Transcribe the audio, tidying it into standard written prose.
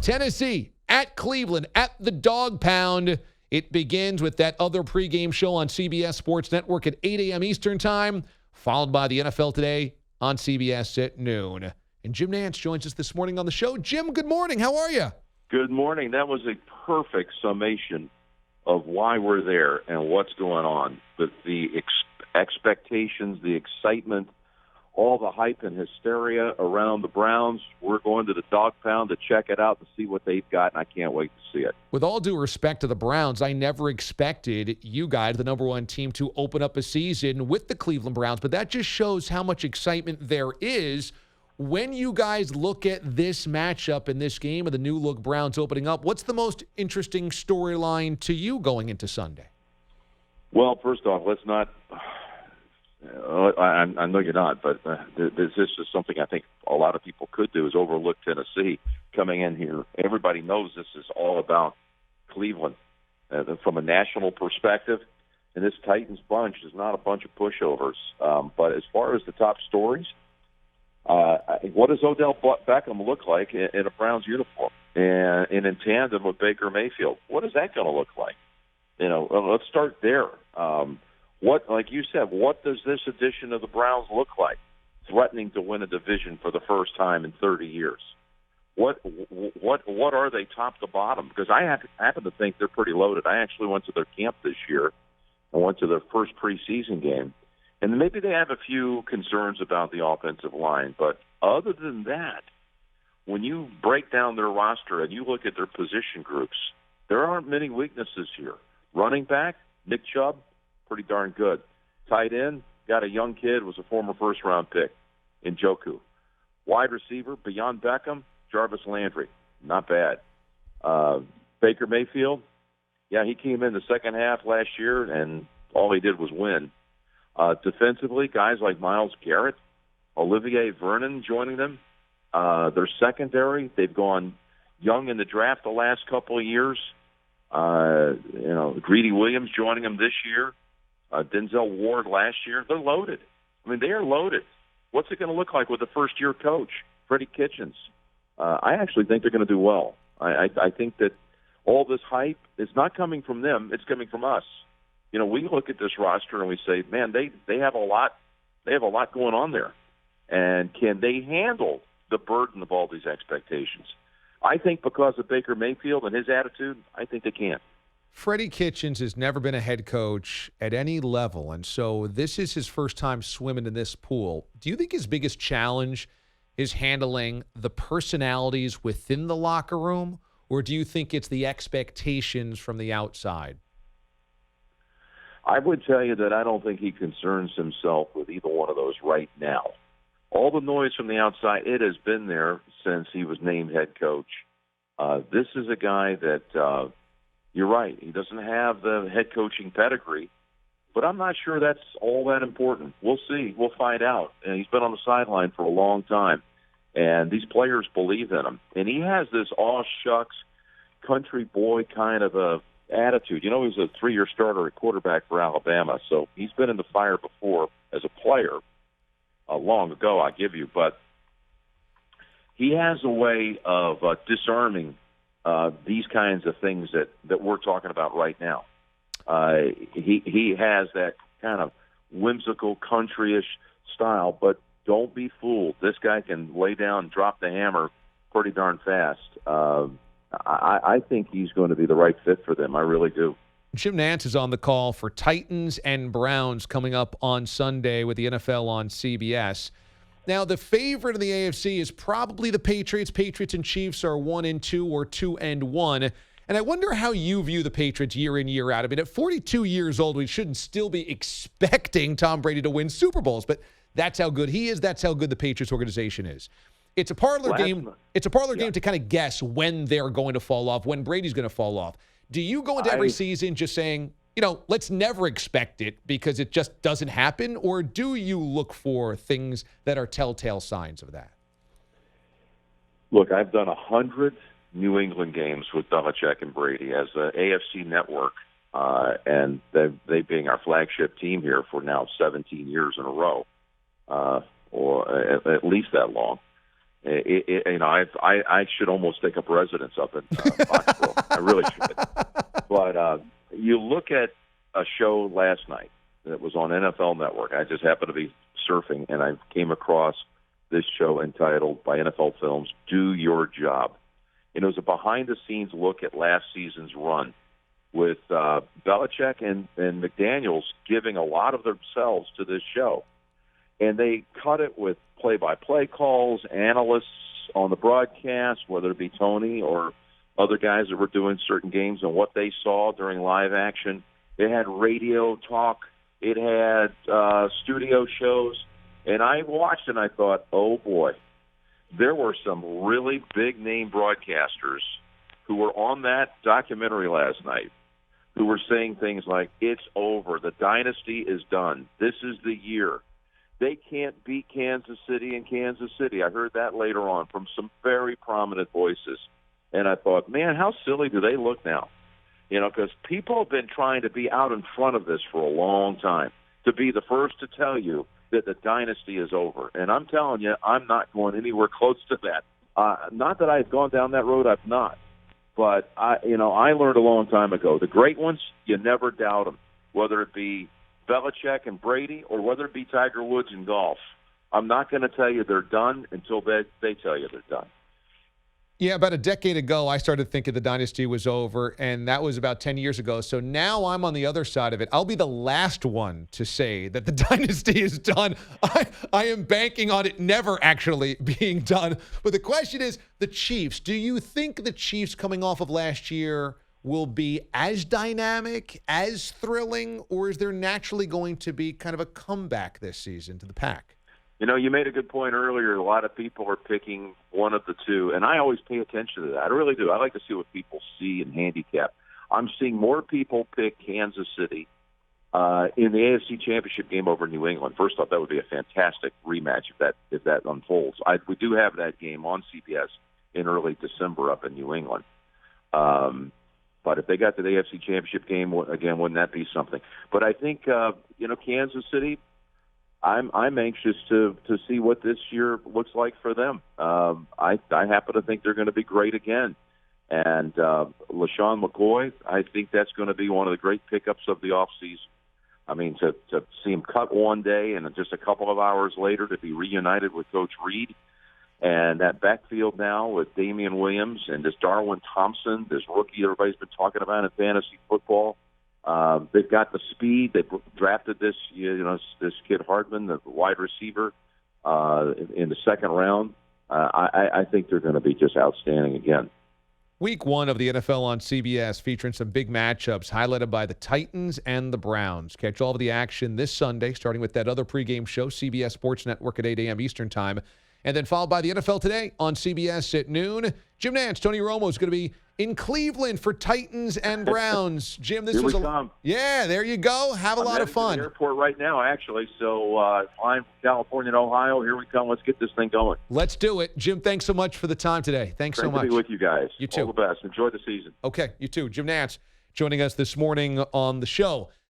Tennessee at Cleveland at the Dog Pound. It begins with that other pregame show on CBS Sports Network at 8 a.m. Eastern Time, followed by the NFL Today on CBS at noon. And Jim Nantz joins us this morning on the show. Jim, good morning. How are you? Good morning. That was a perfect summation of why we're there and what's going on. The expectations, the excitement, all the hype and hysteria around the Browns. We're going to the Dog Pound to check it out and see what they've got, and I can't wait to see it. With all due respect to the Browns, I never expected you guys, the number one team, to open up a season with the Cleveland Browns, but that just shows how much excitement there is. When you guys look at this matchup in this game of the new-look Browns opening up, what's the most interesting storyline to you going into Sunday? Well, first off, let's not I know you're not, but this is something I think a lot of people could do, is overlook Tennessee coming in here. Everybody knows this is all about Cleveland from a national perspective, and this Titans bunch is not a bunch of pushovers. But as far as the top stories, what does Odell Beckham look like in a Browns uniform and in tandem with Baker Mayfield? What is that going to look like? Let's start there. Like you said, what does this edition of the Browns look like? Threatening to win a division for the first time in 30 years. What are they top to bottom? Because I happen to think they're pretty loaded. I actually went to their camp this year. I went to their first preseason game. And maybe they have a few concerns about the offensive line. But other than that, when you break down their roster and you look at their position groups, there aren't many weaknesses here. Running back, Nick Chubb, pretty darn good. Tight end, got a young kid, was a former first-round pick in Njoku. Wide receiver, beyond Beckham, Jarvis Landry, not bad. Baker Mayfield, yeah, he came in the second half last year, and all he did was win. Defensively, guys like Myles Garrett, Olivier Vernon joining them. Their secondary, they've gone young in the draft the last couple of years. Greedy Williams joining them this year. Denzel Ward last year. They're loaded. I mean, they are loaded. What's it going to look like with the first-year coach, Freddie Kitchens? I actually think they're going to do well. I think that all this hype is not coming from them. It's coming from us. We look at this roster and we say, man, they have a lot. They have a lot going on there. And can they handle the burden of all these expectations? I think because of Baker Mayfield and his attitude, I think they can. Freddie Kitchens has never been a head coach at any level, and so this is his first time swimming in this pool. Do you think his biggest challenge is handling the personalities within the locker room, or do you think it's the expectations from the outside? I would tell you that I don't think he concerns himself with either one of those right now. All the noise from the outside, it has been there since he was named head coach. This is a guy that, you're right, he doesn't have the head coaching pedigree, but I'm not sure that's all that important. We'll see. We'll find out. And he's been on the sideline for a long time, and these players believe in him. And he has this aw-shucks, country boy kind of a attitude. He was a 3-year starter at quarterback for Alabama, so he's been in the fire before as a player. Long ago, I give you, but he has a way of disarming these kinds of things that we're talking about right now. He has that kind of whimsical, countryish style, but don't be fooled. This guy can lay down and drop the hammer pretty darn fast. I think he's going to be the right fit for them. I really do. Jim Nantz is on the call for Titans and Browns coming up on Sunday with the NFL on CBS. Now, the favorite in the AFC is probably the Patriots. Patriots and Chiefs are 1-2 or 2-1. And I wonder how you view the Patriots year in, year out. I mean, at 42 years old, we shouldn't still be expecting Tom Brady to win Super Bowls, but that's how good he is. That's how good the Patriots organization is. It's a parlor game. It's a parlor game to kind of guess when they're going to fall off, when Brady's going to fall off. Do you go into every season just saying, let's never expect it because it just doesn't happen? Or do you look for things that are telltale signs of that? Look, I've done 100 New England games with Belichick and Brady as the AFC Network, and they being our flagship team here for now 17 years in a row, or at least that long. I should almost take up residence up in Foxborough. I really should. But you look at a show last night that was on NFL Network. I just happened to be surfing, and I came across this show entitled by NFL Films, Do Your Job. And it was a behind-the-scenes look at last season's run with Belichick and McDaniels giving a lot of themselves to this show. And they cut it with play-by-play calls, analysts on the broadcast, whether it be Tony or other guys that were doing certain games and what they saw during live action. It had radio talk. It had studio shows. And I watched and I thought, oh, boy, there were some really big-name broadcasters who were on that documentary last night who were saying things like, it's over. The dynasty is done. This is the year. They can't beat Kansas City in Kansas City. I heard that later on from some very prominent voices. And I thought, man, how silly do they look now? Because people have been trying to be out in front of this for a long time, to be the first to tell you that the dynasty is over. And I'm telling you, I'm not going anywhere close to that. Not that I've gone down that road, I've not. But, I learned a long time ago, the great ones, you never doubt them, whether it be Belichick and Brady or whether it be Tiger Woods in golf. I'm not going to tell you they're done until they tell you they're done. Yeah, about a decade ago, I started thinking the dynasty was over, and that was about 10 years ago. So now I'm on the other side of it. I'll be the last one to say that the dynasty is done. I am banking on it never actually being done. But the question is, the Chiefs, do you think the Chiefs coming off of last year will be as dynamic, as thrilling, or is there naturally going to be kind of a comeback this season to the pack? You made a good point earlier. A lot of people are picking one of the two, and I always pay attention to that. I really do. I like to see what people see and handicap. I'm seeing more people pick Kansas City in the AFC Championship game over New England. First off, that would be a fantastic rematch if that unfolds. We do have that game on CBS in early December up in New England. But if they got to the AFC Championship game again, wouldn't that be something? But I think Kansas City, I'm anxious to see what this year looks like for them. I happen to think they're going to be great again. And LeSean McCoy, I think that's going to be one of the great pickups of the offseason. I mean, to see him cut one day and just a couple of hours later to be reunited with Coach Reed. And that backfield now with Damian Williams and this Darwin Thompson, this rookie everybody's been talking about in fantasy football. They've got the speed. They drafted this kid Hardman, the wide receiver, in the second round. I think they're going to be just outstanding again. Week 1 of the NFL on CBS featuring some big matchups highlighted by the Titans and the Browns. Catch all of the action this Sunday, starting with that other pregame show, CBS Sports Network at 8 a.m. Eastern Time, and then followed by the NFL Today on CBS at noon. Jim Nantz, Tony Romo is going to be in Cleveland for Titans and Browns. Jim, this was yeah, there you go. Have a lot of fun. I'm at the airport right now, actually. So flying from California to Ohio. Here we come. Let's get this thing going. Let's do it. Jim, thanks so much for the time today. Thanks so much. Great to be with you guys. You too. All the best. Enjoy the season. Okay, you too. Jim Nantz joining us this morning on the show.